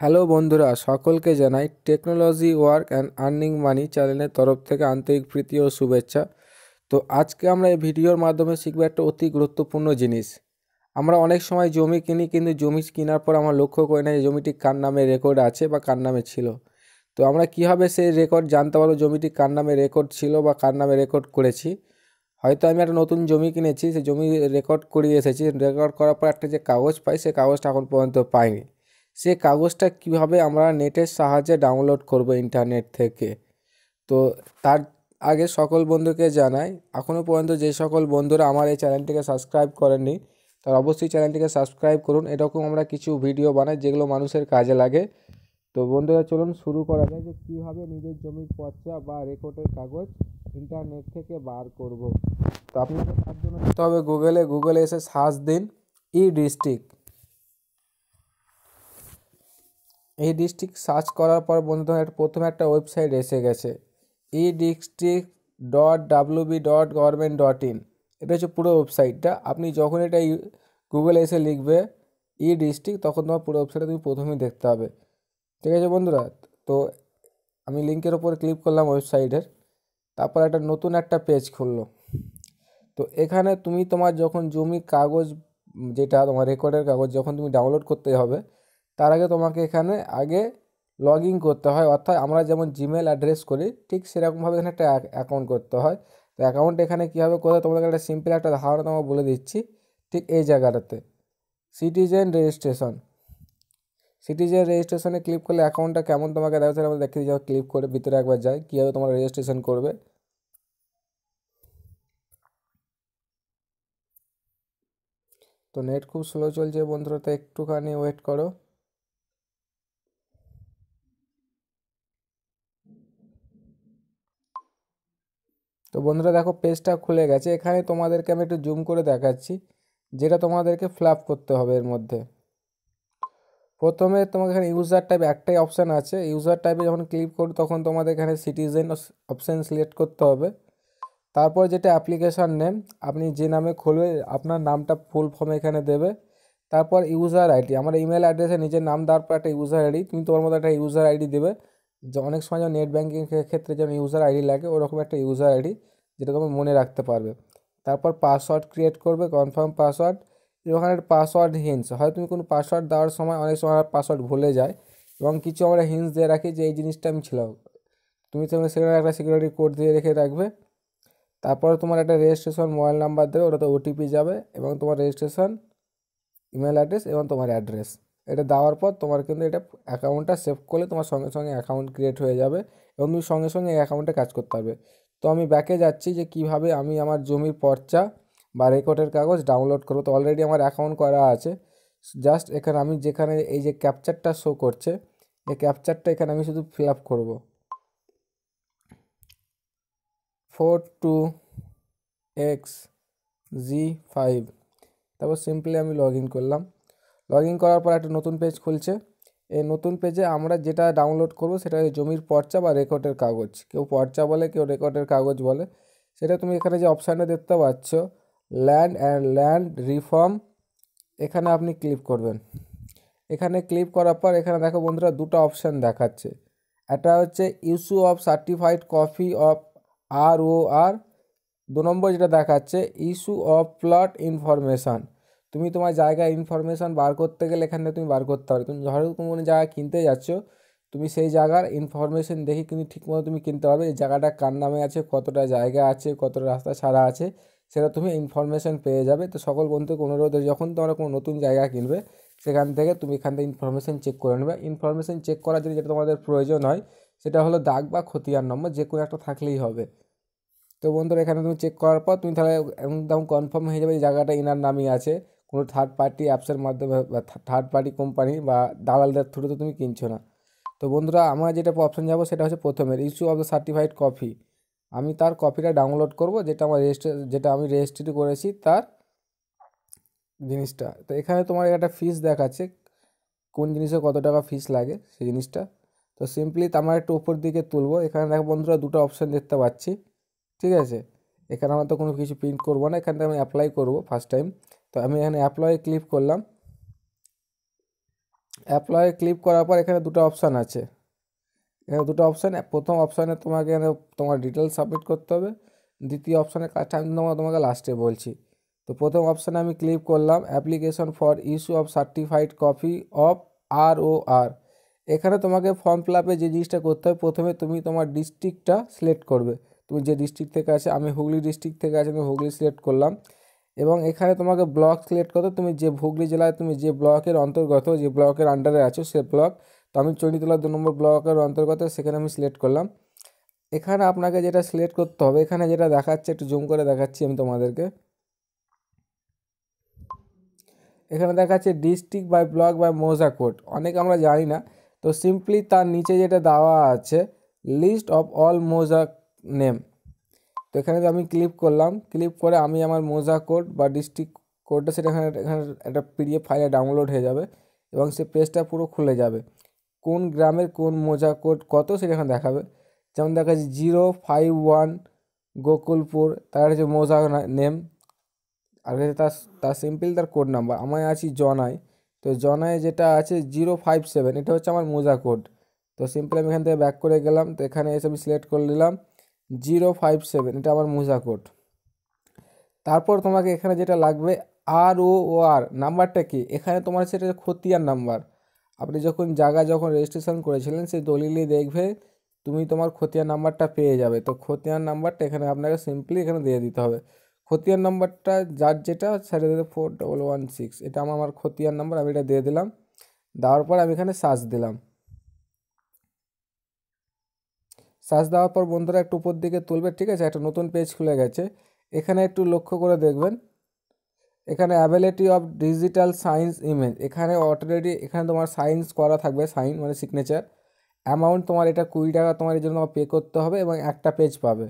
Hello বন্ধুরা, সকলকে জানাই technology work and earning money চ্যানেলের তরফ থেকে আন্তরিক প্রীতি ও শুভেচ্ছা। তো আজকে আমরা এই ভিডিওর মাধ্যমে শিখব একটা অতি গুরুত্বপূর্ণ জিনিস। আমরা অনেক সময় জমি কিনি, কিন্তু জমি কেনার পর আমরা লক্ষ্য করি না যে জমিটি কার নামে রেকর্ড আছে বা কার নামে ছিল। তো আমরা কীভাবে সেই রেকর্ড জানতে পারবো জমিটি কার নামে রেকর্ড ছিল বা কার নামে রেকর্ড করেছি? হয়তো আমি একটা নতুন জমি কিনেছি, সেই জমি রেকর্ড করিয়ে এসেছি, রেকর্ড করার পর একটা যে কাগজ পাই, সেই কাগজটা এখন পর্যন্ত পাইনি। সে কাগজটা কিভাবে আমরা নেটের সাহায্যে ডাউনলোড করব ইন্টারনেট থেকে? তো তার আগে সকল বন্ধুকে জানাই, এখনও পর্যন্ত যে সকল বন্ধুরা আমার এই চ্যানেলটিকে সাবস্ক্রাইব করেননি তারা অবশ্যই চ্যানেলটিকে সাবস্ক্রাইব করুন। এরকম আমরা কিছু ভিডিও বানাই যেগুলো মানুষের কাজে লাগে। তো বন্ধুরা, চলুন শুরু করা যায় যে কীভাবে নিজের জমির পর্চা বা রেকর্ডের কাগজ ইন্টারনেট থেকে বার করব। তো আপনাকে তার জন্য যেতে হবে গুগলে এসে সার্চ দিন ই ডিস্ট্রিক্ট। এই ডিস্ট্রিক্ট সার্চ করার পর বন্ধুরা প্রথমে একটা ওয়েবসাইট এসে গেছে, edistrict.wb.government.in। এটা হচ্ছে পুরো ওয়েবসাইটটা। আপনি যখন এটা গুগলে এসে লিখবে ই ডিস্ট্রিক্ট, তখন তোমার পুরো ওয়েবসাইটটা তুমি প্রথমেই দেখতে হবে। ঠিক আছে বন্ধুরা, তো আমি লিঙ্কের ওপর ক্লিক করলাম ওয়েবসাইটের। তারপর একটা নতুন একটা পেজ খুললো। তো এখানে তুমি তোমার যখন জমি কাগজ, যেটা তোমার রেকর্ডের কাগজ যখন তুমি ডাউনলোড করতে হবে, তার আগে তোমাকে এখানে আগে লগ ইন করতে হয়। অর্থাৎ আমরা যেমন জিমেল অ্যাড্রেস করি, ঠিক সেরকমভাবে এখানে একটা অ্যাকাউন্ট করতে হয়। তো অ্যাকাউন্ট এখানে কীভাবে করতে হয় তোমাদের একটা সিম্পল একটা ধারণা তোমাকে বলে দিচ্ছি। ঠিক এই জায়গাটাতে সিটিজেন রেজিস্ট্রেশনে ক্লিক করলে অ্যাকাউন্টটা কেমন তোমাকে দেখাচ্ছে আমরা দেখে যাও। ক্লিক করে ভিতরে একবার যাই, কীভাবে তোমরা রেজিস্ট্রেশন করবে। তো নেট খুব স্লো চলছে বন্ধুরা, তো একটুখানি ওয়েট করো। তো বন্ধুরা দেখো, পেজটা খুলে গেছে। এখানে তোমাদেরকে আমি একটু জুম করে দেখাচ্ছি যেটা তোমাদেরকে ফিল করতে হবে। এর মধ্যে প্রথমে তোমাকে এখানে ইউজার টাইপ একটাই অপশান আছে। ইউজার টাইপে যখন ক্লিক করো তখন তোমাদের এখানে সিটিজেন অপশান সিলেক্ট করতে হবে। তারপর যেটা অ্যাপ্লিকেশান নেম, আপনি যে নামে খুলবে আপনার নামটা ফুল ফর্মে এখানে দেবে। তারপর ইউজার আইডি, আমার ইমেল অ্যাড্রেসে নিজের নাম দেওয়ার পর একটা ইউজার আইডি, তুমি তোমার মতো একটা ইউজার আইডি দেবে। যে অনেক সময় যেমন নেট ব্যাঙ্কিং ক্ষেত্রে যেমন ইউজার আইডি লাগে, ওরকম একটা ইউজার আইডি যেটা তুমি মনে রাখতে পারবে। তারপর পাসওয়ার্ড ক্রিয়েট করবে, কনফার্ম পাসওয়ার্ড। ওখানে পাসওয়ার্ড হিন্টস হয়, তুমি কোনো পাসওয়ার্ড দেওয়ার সময় অনেক সময় পাসওয়ার্ড ভুলে যায়, এবং কিছু আমরা হিন্টস দিয়ে রাখি যে এই জিনিসটা আমি ছিল। তুমি সেখানে একটা সিকিউরিটি কোড দিয়ে রেখে রাখবে। তারপরে তোমার একটা রেজিস্ট্রেশন মোবাইল নাম্বার দেবে, ওটাতে ওটিপি যাবে, এবং তোমার রেজিস্ট্রেশন ইমেল অ্যাড্রেস এবং তোমার অ্যাড্রেস। এটা দেওয়ার পর তোমার কিন্তু এটা অ্যাকাউন্টটা সেভ করলে তোমার সঙ্গে সঙ্গে অ্যাকাউন্ট ক্রিয়েট হয়ে যাবে, এবং তুমি সঙ্গে সঙ্গে এই অ্যাকাউন্টে কাজ করতে পারবে। তো আমি ব্যাকে যাচ্ছি যে কিভাবে আমি আমার জমির পর্চা বা রেকর্ডের কাগজ ডাউনলোড করবো। তো অলরেডি আমার অ্যাকাউন্ট করা আছে। জাস্ট এখানে আমি যেখানে এই যে ক্যাপচারটা শো করছে, এই ক্যাপচারটা এখানে আমি শুধু ফিল আপ করবো, 42XG5। তারপর সিম্পলি আমি লগ ইন করলাম। লগ ইন করার পর একটা নতুন পেজ খুলছে। এই নতুন পেজে আমরা যেটা ডাউনলোড করব সেটা জমির পর্চা বা রেকর্ডের কাগজ। কেউ পর্চা বলে, কেউ রেকর্ডের কাগজ বলে। সেটা তুমি এখানে যে অপশানটা দেখতে পাচ্ছ, ল্যান্ড রিফর্ম, এখানে আপনি ক্লিক করবেন। এখানে ক্লিক করার পর এখানে দেখো বন্ধুরা দুটো অপশান দেখাচ্ছে। একটা হচ্ছে issue of certified copy of ROR। 2 নম্বর যেটা দেখাচ্ছে ইস্যু অফ প্লট ইনফরমেশান। তুমি তোমার জায়গার ইনফরমেশান বার করতে গেলে এখানে তুমি বার করতে পারো। তুমি ধরো তুমি কোনো জায়গা কিনতে যাচ্ছ, তুমি সেই জায়গার ইনফরমেশান দেখে কিন্তু ঠিকমতো তুমি কিনতে পারবে। এই জায়গাটা কার নামে আছে, কতটা জায়গা আছে, কতটা রাস্তা ছাড়া আছে, সেটা তুমি ইনফরমেশান পেয়ে যাবে। তো সকল বন্ধুকে অনুরোধ, যখন তোমরা কোনো নতুন জায়গা কিনবে সেখান থেকে তুমি এখান থেকে ইনফরমেশান চেক করে নেবে। ইনফরমেশান চেক করার জন্য যেটা তোমাদের প্রয়োজন হয় সেটা হলো দাগ বা খতিয়ান নম্বর, যে কোনো একটা থাকলেই হবে। তো বন্ধুরা এখানে তুমি চেক করার পর তুমি তাহলে একদম কনফার্ম হয়ে যাবে এই জায়গাটা ইনার নামই আছে। কোনো থার্ড পার্টি অ্যাপসের মাধ্যমে বা থার্ড পার্টি কোম্পানি বা দালালদের থ্রুতে তুমি কিনছো না। তো বন্ধুরা আমরা যেটা অপশন যাবো সেটা হচ্ছে প্রথমের issue of the certified copy. আমি তার কপিটা ডাউনলোড করব, যেটা আমি রেজিস্ট্রি করেছি তার জিনিসটা। তো এখানে তোমার একটা ফিস দেখাচ্ছে, কোন জিনিসে কত টাকা ফিস লাগে সেই জিনিসটা। তো সিম্পলি আমার একটু উপর দিকে তুলবো। এখানে দেখো বন্ধুরা দুটো অপশান দেখতে পাচ্ছি। ঠিক আছে, এখানে আমার তো কোনো কিছু প্রিন্ট করবো না, এখান থেকে আমি অ্যাপ্লাই করবো ফার্স্ট টাইম। তো আমি এখানে অ্যাপ্লাই ক্লিক করলাম। অ্যাপ্লাই ক্লিক করার পর এখানে দুটো অপশান আছে, এখানে দুটো অপশান। প্রথম অপশানে তোমাকে এখানে তোমার ডিটেলস সাবমিট করতে হবে, দ্বিতীয় অপশানের কাজটা আমি তোমাকে লাস্টে বলছি। তো প্রথম অপশানে আমি ক্লিক করলাম application for issue of certified copy of ROR। এখানে তোমাকে ফর্ম ফিল আপে যে জিনিসটা করতে হবে, প্রথমে তুমি তোমার ডিস্ট্রিক্টটা সিলেক্ট করবে, তুমি যে ডিস্ট্রিক্ট থেকে আছে। আমি হুগলি ডিস্ট্রিক্ট থেকে আছি, আমি হুগলি সিলেক্ট করলাম। এবং এখানে তোমাকে ব্লক সিলেক্ট করতে, তুমি যে হুগলি জেলায় তুমি যে ব্লকের অন্তর্গত, যে ব্লকের আন্ডারে আছো সে ব্লক। তো আমি চণ্ডীতলা 2 নম্বর ব্লকের অন্তর্গত, সেখানে আমি সিলেক্ট করলাম। এখানে আপনাকে যেটা সিলেক্ট করতে হবে, এখানে যেটা দেখাচ্ছে একটু জুম করে দেখাচ্ছি আমি তোমাদেরকে। এখানে দেখাচ্ছে ডিস্ট্রিক্ট বাই ব্লক বাই মৌজা কোড, অনেক আমরা জানি না। তো সিম্পলি তার নিচে যেটা দেওয়া আছে লিস্ট অফ অল মৌজা নেম, তো এখানে আমি ক্লিক করলাম। ক্লিক করে আমি আমার মৌজা কোড বা ডিস্ট্রিক্ট কোডটা সেটা এখানে এখানে একটা PDF ফাইলে ডাউনলোড হয়ে যাবে এবং সে পেজটা পুরো খুলে যাবে। কোন গ্রামের কোন মৌজা কোড কত সেটা এখানে দেখাবে। যেমন দেখাচ্ছে 051 গোকুলপুর, তার হচ্ছে মৌজা নেম, আর হচ্ছে তার তার সিম্পল তার কোড নাম্বার। আমি আছি জনায়, তো জনায় যেটা আছে 057, এটা হচ্ছে আমার মৌজা কোড। তো সিম্পল আমি এখান থেকে ব্যাক করে গেলাম, তো এখানে এসে আমি সিলেক্ট করে নিলাম 057, এটা আমার মৌজা কোড। তারপর তোমাকে এখানে যেটা লাগবে ROR নাম্বারটা কি, এখানে তোমার সেটা খতিয়ান নাম্বার। আপনি যখন যখন রেজিস্ট্রেশন করেছিলেন সেই দলিলে দেখবে তুমি তোমার খতিয়ান নাম্বারটা পেয়ে যাবে। তো খতিয়ান নাম্বারটা এখানে আপনাকে সিম্পলি এখানে দিয়ে দিতে হবে। খতিয়ান নাম্বারটা যার যেটা সেটা দিতে 4116, এটা আমার খতিয়ান নাম্বার, আমি এটা দিয়ে দিলাম। দেওয়ার পর আমি এখানে সার্চ দিলাম। সার্চ দেওয়ার পর বন্ধুরা একটু উপর দিকে তুলবে, ঠিক আছে, একটা নতুন পেজ খুলে গেছে। এখানে একটু লক্ষ্য করে দেখবেন, এখানে availability of digital science image, এখানে অলরেডি এখানে তোমার সাইন্স করা থাকবে, সাইন মানে সিগনেচার। অ্যামাউন্ট তোমার এটা 20 টাকা তোমার এর জন্য পে করতে হবে এবং একটা পেজ পাবে,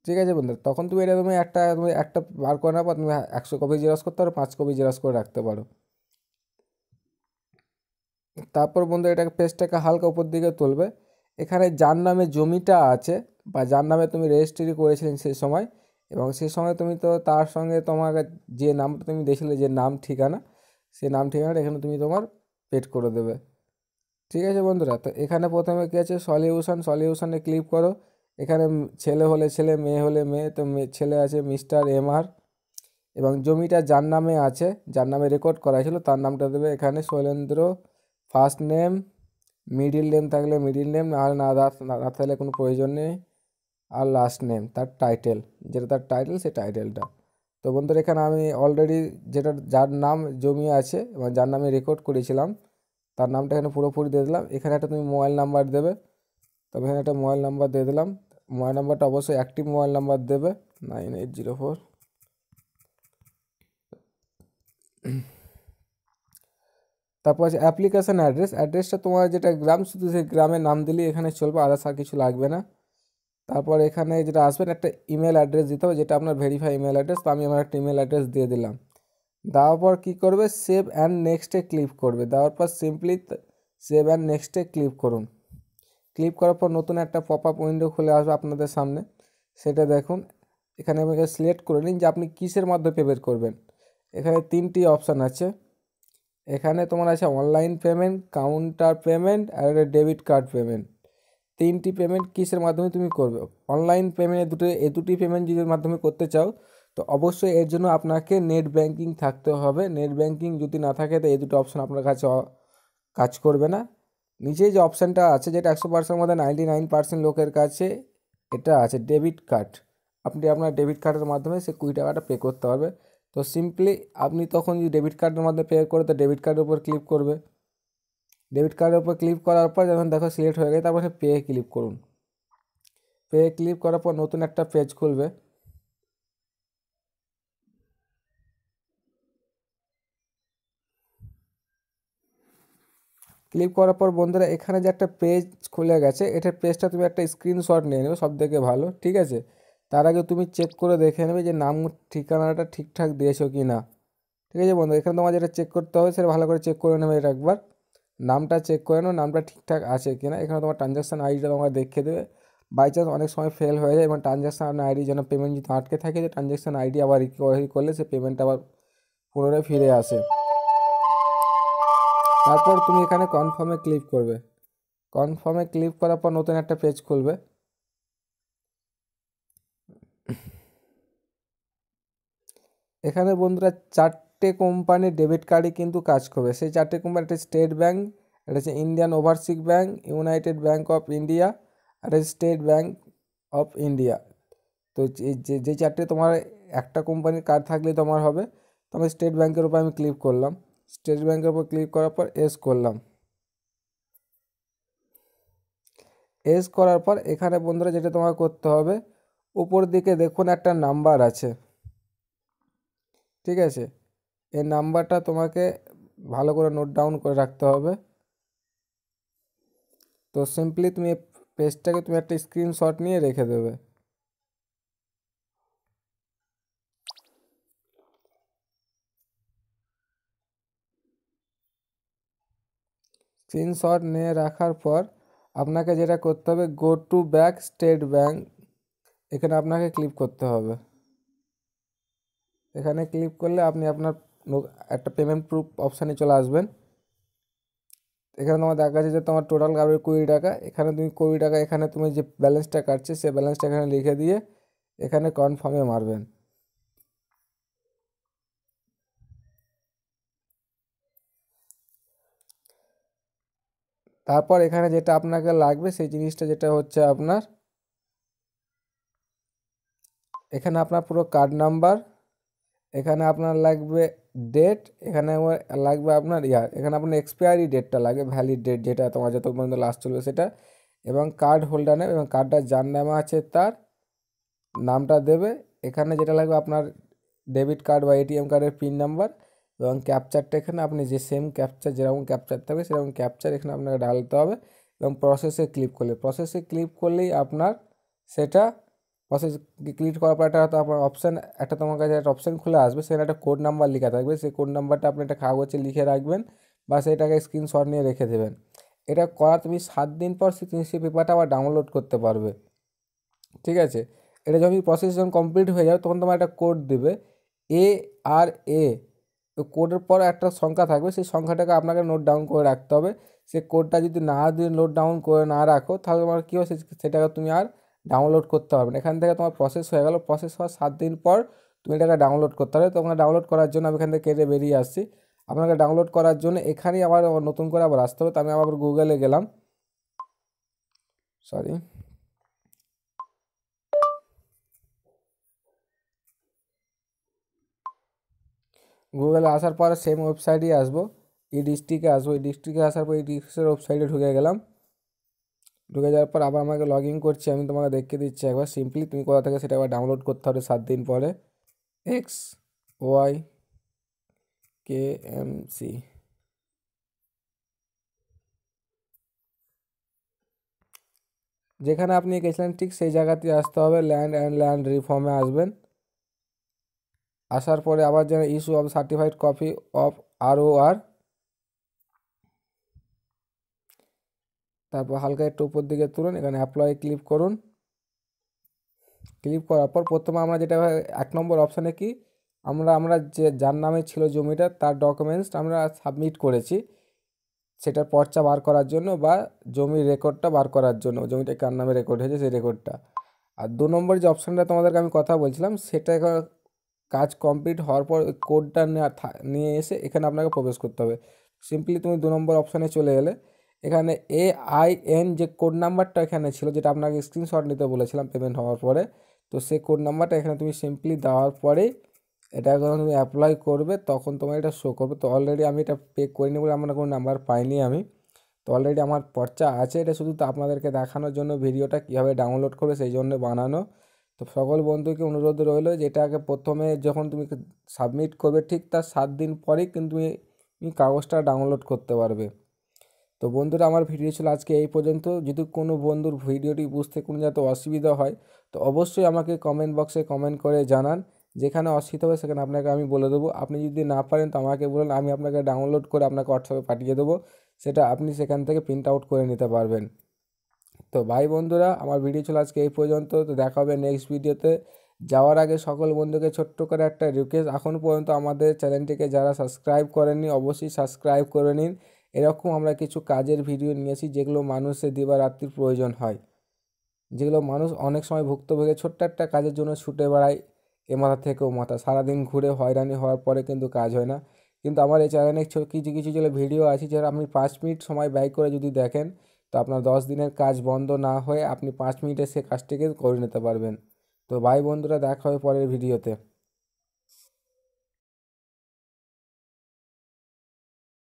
ঠিক আছে বন্ধুরা। তখন তুমি এটা তুমি একটা বার করে নেওয়ার পর তুমি 100 কপি জেরক্স করতে পারো, 5 কপি জেরক্স করে রাখতে পারো। তারপর বন্ধুরা এটাকে পেজটাকে হালকা উপর দিকে তুলবে। এখানে যার নামে জমিটা আছে বা যার নামে তুমি রেজিস্ট্রি করেছিলেন সেই সময়, এবং সেই সময় তুমি তো তার সঙ্গে তোমাকে যে নামটা তুমি দিয়েছিলে, যে নাম ঠিকানা, সেই নাম ঠিকানাটা এখানে তুমি তোমার পেড করে দেবে, ঠিক আছে বন্ধুরা। তো এখানে প্রথমে কী আছে সলিউশনে ক্লিক করো। এখানে ছেলে হলে ছেলে, মেয়ে হলে মেয়ে, তো ছেলে আছে মিস্টার MR। এবং জমিটা যার নামে আছে, যার নামে রেকর্ড করা ছিল তার নামটা দেবে এখানে Shailendra. First name, middle name থাকলে মিডিল নেম, আর না থাকলে কোনো প্রয়োজন নেই। আর লাস্ট নেম, তার টাইটেল, যেটা তার টাইটেল সেই টাইটেলটা। তো বন্ধুরা এখানে আমি অলরেডি যেটা যার নাম জমি আছে এবং যার নামে রেকর্ড করেছিলাম তার নামটা এখানে পুরোপুরি দিয়ে দিলাম। এখানে একটা তুমি মোবাইল নাম্বার দেবে, তবে এখানে একটা মোবাইল নাম্বার দিয়ে দিলাম। মোবাইল নাম্বারটা অবশ্যই অ্যাক্টিভ মোবাইল নাম্বার দেবে, 9804। তারপর আছে অ্যাপ্লিকেশান অ্যাড্রেসটা তোমার যেটা গ্রাম, শুধু সেই গ্রামের নাম দিলেই এখানে চলবে, আদার্স আর কিছু লাগবে না। তারপর এখানে যেটা আসবেন একটা ইমেল অ্যাড্রেস দিতে হবে, যেটা আপনার ভেরিফাই ইমেল অ্যাড্রেস। তো আমি আমার একটা ইমেল অ্যাড্রেস দিয়ে দিলাম। দেওয়ার পর কী করবে, সেভ অ্যান্ড নেক্সটে ক্লিক করবে। দেওয়ার পর সিম্পলি সেভ অ্যান্ড নেক্সটে ক্লিক করুন। ক্লিক করার পর নতুন একটা পপ আপ উইন্ডো খুলে আসবে আপনাদের সামনে, সেটা দেখুন। এখানে আমাকে সিলেক্ট করে নিন যে আপনি কিসের মাধ্যমে পেমেন্ট করবেন। এখানে 3টি অপশান আছে। এখানে তোমার আছে অনলাইন পেমেন্ট, কাউন্টার পেমেন্ট আর ডেবিট কার্ড পেমেন্ট। 3টি পেমেন্ট কিসের মাধ্যমে তুমি করবে। অনলাইন পেমেন্ট এই দুটি পেমেন্ট যদি মাধ্যমে করতে চাও তো অবশ্যই এর জন্য আপনাকে নেট ব্যাঙ্কিং থাকতে হবে। নেট ব্যাঙ্কিং যদি না থাকে তো এই দুটো অপশান আপনার কাছে কাজ করবে না। নিচেই যে অপশানটা আছে, যেটা 100% মধ্যে 99% লোকের কাছে এটা আছে, ডেবিট কার্ড। আপনি আপনার ডেবিট কার্ডের মাধ্যমে সে 20 টাকাটা পে করতে পারবে। তো সিম্পলি আপনি তখন যদি ডেবিট কার্ডের মাধ্যমে পে করে, তো ডেবিট কার্ডের উপর ক্লিক করবে। ডেবিট কার্ডের উপর ক্লিক করার পর যখন দেখো সিলেক্ট হয়ে গেছে, তারপর পে ক্লিক করুন। পে ক্লিক করার পর নতুন একটা পেজ খুলবে। ক্লিক করার পর বন্ধুরা এখানে যে একটা পেজ খুলে গেছে, এটার পেজটা তুমি একটা স্ক্রিনশট নিয়ে নেবে, সব থেকে ভালো, ঠিক আছে। তার আগে তুমি চেক করে দেখে নেবে যে নাম ঠিকানাটা ঠিকঠাক দিয়েছো কি না, ঠিক আছে বন্ধু। এখানে তোমার যেটা চেক করতে হবে সেটা ভালো করে চেক করে নেবে। এটা একবার নামটা চেক করে নাও, নামটা ঠিকঠাক আছে কি না। এখানে তোমার ট্রানজ্যাকশান আইডিটা তোমার দেখিয়ে দেবে। বাই চান্স অনেক সময় ফেল হয়ে যায় এবং ট্রানজ্যাকশান আইডি যেন পেমেন্ট যদি আটকে থাকে, যে ট্রানজ্যাকশান আইডি আবার রিকভারি করলে সে পেমেন্টটা আবার পুনরায় ফিরে আসে। তারপর তুমি এখানে কনফার্মে ক্লিক করবে। কনফার্মে ক্লিক করার পর নতুন একটা পেজ খুলবে। এখানে বন্ধুরা 4টে কোম্পানির ডেবিট কার্ডই কিন্তু কাজ করবে। সেই 4টে কোম্পানি, একটা স্টেট ব্যাঙ্ক, একটা হচ্ছে Indian Overseas Bank, United Bank of India, আর স্টেট ব্যাঙ্ক অফ ইন্ডিয়া। তো যে 4টে তোমার একটা কোম্পানির কার্ড থাকলে তোমার হবে। তো আমি স্টেট ব্যাঙ্কের উপর আমি ক্লিক করলাম। স্টেট ব্যাঙ্কের উপর ক্লিক করার পর এস করলাম। এস করার পর এখানে বন্ধুরা যেটা তোমার করতে হবে, উপর দিকে দেখুন একটা নাম্বার আছে, ঠিক আছে? এই নাম্বারটা তোমাকে ভালো করে নোট ডাউন করে রাখতে হবে। তো সিম্পলি তুমি পেজটাকে তুমি একটা স্ক্রিনশট নিয়ে রেখে দেবে। স্ক্রিনশট নিয়ে রাখার পর আপনাকে যেটা করতে হবে, go to back state bank, এখানে আপনাকে ক্লিক করতে হবে। এখানে ক্লিক করলে আপনি আপনার একটা পেমেন্ট প্রুফ অপশানে চলে আসবেন। এখানে তোমার দেখা যাচ্ছে যে তোমার টোটাল কাটবে 20 টাকা। এখানে তুমি 20 টাকা, এখানে তুমি যে ব্যালেন্সটা কাটছে সেই ব্যালেন্সটা এখানে লিখে দিয়ে এখানে কনফার্মে মারবেন। তারপর এখানে যেটা আপনাকে লাগবে সেই জিনিসটা যেটা হচ্ছে আপনার, এখানে আপনার পুরো কার্ড নাম্বার, এখানে আপনার লাগবে ডেট, এখানে লাগবে আপনার ইয়ার, এখানে আপনার এক্সপায়ারি ডেটটা লাগবে, ভ্যালিড ডেট যেটা তোমার যত পর্যন্ত লাস্ট চলবে সেটা, এবং কার্ড হোল্ডার নেম এবং কার্ডটা যার নামে আছে তার নামটা দেবে। এখানে যেটা লাগবে আপনার ডেবিট কার্ড বা এটিএম কার্ডের পিন নাম্বার, এবং ক্যাপচারটা এখানে আপনি যে সেম ক্যাপচার, যেরকম ক্যাপচার থাকবে সেরকম ক্যাপচার এখানে আপনাকে ডালতে হবে, এবং প্রসেসে ক্লিক করলে, প্রসেসে ক্লিক করলেই আপনার সেটা প্রসেস ক্লিক করার পর একটা আপনার অপশান, একটা তোমার কাছে একটা অপশান খুলে আসবে, সেখানে একটা কোড নাম্বার লেখা থাকবে। সেই কোড নাম্বারটা আপনি একটা কাগজে লিখে রাখবেন বা সেটাকে স্ক্রিনশট নিয়ে রেখে দেবেন। এটা করা তুমি 7 দিন পর সেই পেপারটা আবার ডাউনলোড করতে পারবে, ঠিক আছে? এটা যখন প্রসেস যখন কমপ্লিট হয়ে যাবে তখন তোমার একটা কোড দেবে, ARA। তো কোডের পর একটা সংখ্যা থাকবে, সেই সংখ্যাটাকে আপনাকে নোট ডাউন করে রাখতে হবে। সেই কোডটা যদি না দিয়ে নোট ডাউন করে না রাখো তাহলে তোমার কী হবে, সেটাকে তুমি আর ডাউনলোড করতে পারবে না। এখান থেকে তোমার প্রসেস হয়ে গেল, প্রসেস হওয়ার 7 দিন পর তুমি এটাকে ডাউনলোড করতে হবে। তোমাকে ডাউনলোড করার জন্য আমি এখান থেকে কেটে বেরিয়ে আসছি। আপনাকে ডাউনলোড করার জন্য এখানেই আবার নতুন করে আবার আসতে হবে। তো আমি আবার গুগলে গেলাম, সরি, গুগলে আসার পর সেম ওয়েবসাইটেই আসবো, এই ডিস্ট্রিক্টে আসবো। এই ডিস্ট্রিক্টে আসার পর এই ডিস্ট্রিক্টের ওয়েবসাইটে ঢুকে গেলাম। ঢুকে যাওয়ার পর আবার আমাকে লগ ইন করছি, আমি তোমাকে দেখিয়ে দিচ্ছি একবার সিম্পলি তুমি কোথা থেকে সেটা আবার ডাউনলোড করতে হবে 7 দিন পরে। XYKMC, যেখানে আপনি গেছিলেন ঠিক সেই জায়গাতে আসতে হবে, ল্যান্ড অ্যান্ড ল্যান্ড রিফর্মে আসবেন। আসার পরে আবার যেন issue of certified copy of ROR, তারপর হালকা একটু উপর দিকে তুলুন, এখানে অ্যাপ্লাই ক্লিক করুন। ক্লিক করার পর প্রথমে আমরা যেটা 1 নম্বর অপশানে কি, আমরা যে যার নামে ছিল জমিটা তার ডকুমেন্টস আমরা সাবমিট করেছি, সেটার পর্চা বার করার জন্য বা জমির রেকর্ডটা বার করার জন্য, জমিটা কার নামে রেকর্ড হয়েছে সেই রেকর্ডটা। আর 2 নম্বর যে অপশানটা তোমাদেরকে আমি কথা বলছিলাম, সেটা কাজ কমপ্লিট হওয়ার পর ওই কোডটা নিয়ে এসে এখানে আপনাকে প্রবেশ করতে হবে। সিম্পলি তুমি 2 নম্বর অপশানে চলে এলে, এখানে AIN যে কোড নাম্বারটা এখানে ছিল, যেটা আপনাকে স্ক্রিনশট নিতে বলেছিলাম পেমেন্ট হওয়ার পরে, তো সেই কোড নাম্বারটা এখানে তুমি সিম্পলি দেওয়ার পরেই এটা যখন তুমি অ্যাপ্লাই করবে তখন তোমার এটা শো করবে। তো অলরেডি আমি এটা পে করিনি বলে আমার কোনো নাম্বার পাইনি আমি, তো অলরেডি আমার পর্চা আছে। এটা শুধু তো আপনাদেরকে দেখানোর জন্য ভিডিওটা কীভাবে ডাউনলোড করবে সেই জন্য বানানো। তো সকল বন্ধুকে অনুরোধ রইলো যে এটাকে প্রথমে যখন তুমি সাবমিট করবে ঠিক তার 7 দিন পরেই কিন্তু তুমি কাগজটা ডাউনলোড করতে পারবে। তো বন্ধুরা, আমার ভিডিও ছিল আজকে এই পর্যন্ত। যদি কোনো বন্ধুর ভিডিওটি বুঝতে কোনো যাতে অসুবিধা হয় তো অবশ্যই আমাকে কমেন্ট বক্সে কমেন্ট করে জানান, যেখানে অসুবিধা হবে সেখানে আপনাকে আমি বলে দেবো। আপনি যদি না পারেন তো আমাকে বলুন, আমি আপনাকে ডাউনলোড করে আপনাকে হোয়াটসঅ্যাপে পাঠিয়ে দেবো, সেটা আপনি সেখান থেকে প্রিন্ট আউট করে নিতে পারবেন। তো ভাই বন্ধুরা, আমার ভিডিও ছিল আজকে এই পর্যন্ত। তো দেখা হবে নেক্সট ভিডিওতে। যাওয়ার আগে সকল বন্ধুকে ছোট্ট করে একটা রিকোয়েস্ট, এখন পর্যন্ত আমাদের চ্যানেলটিকে যারা সাবস্ক্রাইব করেননি অবশ্যই সাবস্ক্রাইব করে নিন। এরকম আমরা কিছু কাজের ভিডিও নিয়েছি যেগুলো মানুষের দিবারাত্রির প্রয়োজন হয়, যেগুলো মানুষ অনেক সময় ভুক্তভোগী ছোট্ট একটা কাজের জন্য ছুটে বেড়ায় এ মাথা থেকে ও মাথা, সারাদিন ঘুরে হয়রানি হওয়ার পরে কিন্তু কাজ হয় না। কিন্তু আমার এই চ্যানেলে কিছু কিছু যেগুলো ভিডিও আছে যারা আপনি 5 মিনিট সময় ব্যয় করে যদি দেখেন, তো আপনার 10 দিনের কাজ বন্ধ না হয়ে আপনি 5 মিনিটে সে কাজটিকে করে নিতে পারবেন। তো ভাই বন্ধুরা, দেখা হবে পরের ভিডিওতে।